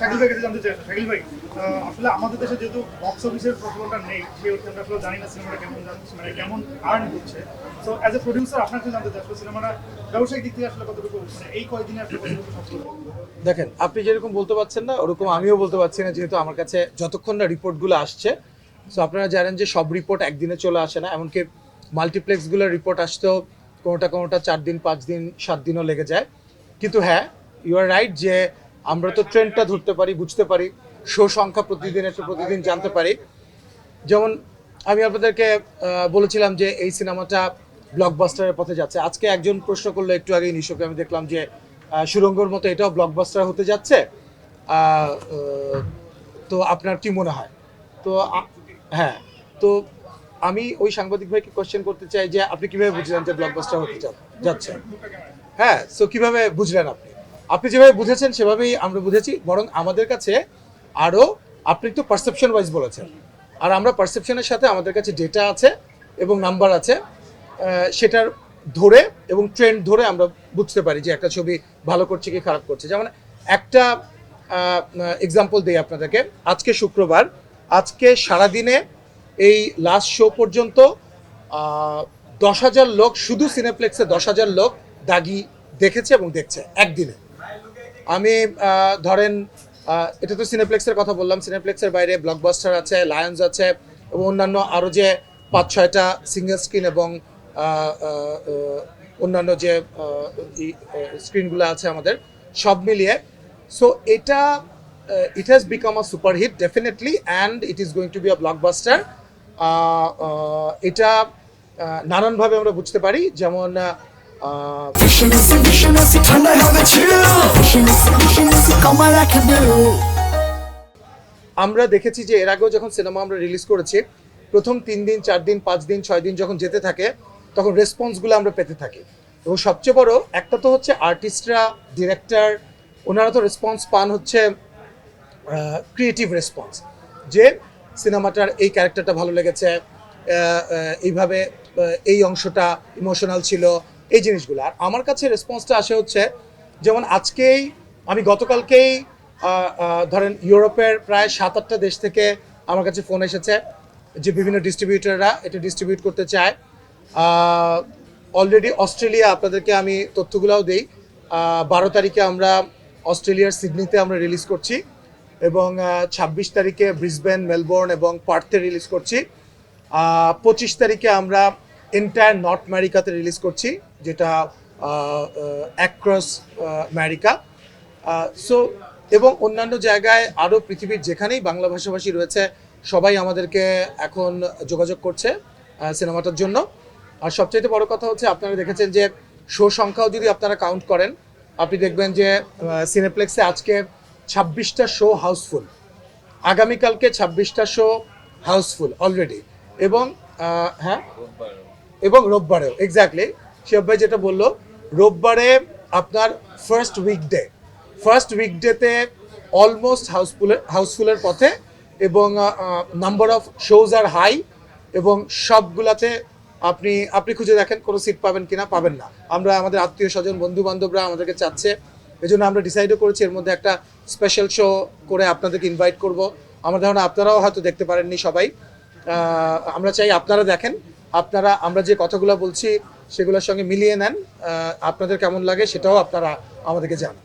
শাকিল ভাই কাছে জানতে চাই, শাকিল ভাই আসলে আমাদের দেশে যেহেতু বক্স অফিসের প্রচলনটা নেই, সেই অর্থে আমরা আসলে জানি না সিনেমাটা কেমন মানে কেমন আর্ন করছে। সো অ্যাজ এ প্রডিউসার আপনার কাছে জানতে চাই আসলে সিনেমাটা ব্যবসায়িক দিক থেকে আসলে কতটুকু মানে এই কয়েকদিনে আসলে কতটুকু সফল? দেখেন, আপনি যেরকম বলতে পারছেন না ওরকম আমিও বলতে পারছি না, যেহেতু আমার কাছে যতক্ষণ না রিপোর্টগুলো আসছে। সো আপনারা জানেন যে সব রিপোর্ট একদিনে চলে আসে না, এমনকি মাল্টিপ্লেক্সগুলোর রিপোর্ট আসতেও কোনোটা 4 দিন 5 দিন 7 দিনও লেগে যায়। কিন্তু হ্যাঁ, ইউ আর রাইট যে আমরা তো ট্রেন্ডটা ধরতে পারি, বুঝতে পারি, শো সংখ্যা প্রতিদিন জানতে পারি। যেমন আমি আপনাদেরকে বলেছিলাম যে এই সিনেমাটা ব্লকবাস্টারের পথে যাচ্ছে। আজকে একজন প্রশ্ন করলো একটু আগে নিশোকে, আমি দেখলাম যে সুরঙ্গর মতো এটাও ব্লকবাস্টার হতে যাচ্ছে। তো আপনার কি মনে হয়? তো হ্যাঁ, তো আমি ওই সাংবাদিক ভাইকে কোশ্চেন করতে চাই যে আপনি কিভাবে বুঝলেন যে ব্লকবাস্টার হতে যাচ্ছে? হ্যাঁ, সো কিভাবে বুঝলেন আপনি? আপনি যেভাবে বুঝেছেন সেভাবেই আমরা বুঝেছি, বরং আমাদের কাছে আরও, আপনি তো পারসেপশন ওয়াইজ বলেছেন, আর আমরা পারসেপশনের সাথে আমাদের কাছে ডেটা আছে এবং নাম্বার আছে, সেটার ধরে এবং ট্রেন্ড ধরে আমরা বুঝতে পারি যে একটা ছবি ভালো করছে কি খারাপ করছে। যেমন একটা এক্সাম্পল দিই আপনাদেরকে। আজকে শুক্রবার, আজকে সারাদিনে এই লাস্ট শো পর্যন্ত 10,000 লোক, শুধু সিনেপ্লেক্সে 10,000 লোক দাগি দেখেছে এবং দেখছে একদিনে। আমি ধরেন এটা তো সিনেপ্লেক্সের কথা বললাম, সিনেপ্লেক্সের বাইরে ব্লকবাস্টার আছে, লায়ন্স আছে এবং অন্যান্য আরও যে 5-6টা সিঙ্গেল স্ক্রিন এবং অন্যান্য যে স্ক্রিনগুলো আছে আমাদের, সব মিলিয়ে। সো এটা it has become a superhit definitely, and it is going to be a blockbuster. এটা নানানভাবে আমরা বুঝতে পারি, যেমন আমরা দেখেছি যে এর আগেও যখন সিনেমা আমরা রিলিজ করেছি, প্রথম 3 দিন 4 দিন 5 দিন 6 দিন যখন যেতে থাকে তখন রেসপন্সগুলো আমরা পেতে থাকি। এবং সবচেয়ে বড় একটা তো হচ্ছে আর্টিস্টরা, ডিরেক্টর, ওনারা তো রেসপন্স পান হচ্ছে ক্রিয়েটিভ রেসপন্স, যে সিনেমাটার এই ক্যারেক্টারটা ভালো লেগেছে, এইভাবে এই অংশটা ইমোশনাল ছিল, এই জিনিসগুলো। আর আমার কাছে রেসপন্সটা আসে হচ্ছে, যেমন আজকেই আমি গতকালকেই ধরেন ইউরোপের প্রায় 7-8টা দেশ থেকে আমার কাছে ফোন এসেছে যে বিভিন্ন ডিস্ট্রিবিউটাররা এটা ডিস্ট্রিবিউট করতে চায়। অলরেডি অস্ট্রেলিয়া, আপনাদেরকে আমি তথ্যগুলোও দিই, 12 তারিখে আমরা অস্ট্রেলিয়ার সিডনিতে আমরা রিলিজ করছি এবং 26 তারিখে ব্রিসবেন, মেলবোর্ন এবং পার্থে রিলিজ করছি। 25 তারিখে আমরা এন্টায়ার নর্থ আমেরিকাতে রিলিজ করছি, যেটা অ্যাক্রস আমেরিকা। সো এবং অন্যান্য জায়গায় আরও পৃথিবীর যেখানেই বাংলা ভাষাভাষী রয়েছে সবাই আমাদেরকে এখন যোগাযোগ করছে সিনেমাটার জন্য। আর সবচাইতে বড় কথা হচ্ছে, আপনারা দেখেছেন যে শো সংখ্যাও যদি আপনারা কাউন্ট করেন, আপনি দেখবেন যে সিনেপ্লেক্সে আজকে 26টা শো হাউসফুল, আগামীকালকে 26টা শো হাউসফুল অলরেডি, এবং হ্যাঁ, এবং রোববারেও এক্স্যাক্টলি শিব ভাই যেটা বললো, রোববারে আপনার ফার্স্ট উইকডেতে অলমোস্ট হাউসফুলের পথে, এবং number of shows are high, এবং সবগুলাতে আপনি খুঁজে দেখেন কোনো সিট পাবেন কিনা, পাবেন না। আমরা আমাদের আত্মীয় স্বজন বন্ধু বান্ধবরা আমাদেরকে চাচ্ছে, এই জন্য আমরা ডিসাইডও করেছি এর মধ্যে একটা স্পেশাল শো করে আপনাদেরকে ইনভাইট করব। আমার ধারণা আপনারাও হয়তো দেখতে পারেননি সবাই, আমরা চাই আপনারা দেখেন, আপনারা আমরা যে কথাগুলো বলছি সেগুলোর সঙ্গে মিলিয়ে নেন, আপনাদের কেমন লাগে সেটাও আপনারা আমাদেরকে জানান।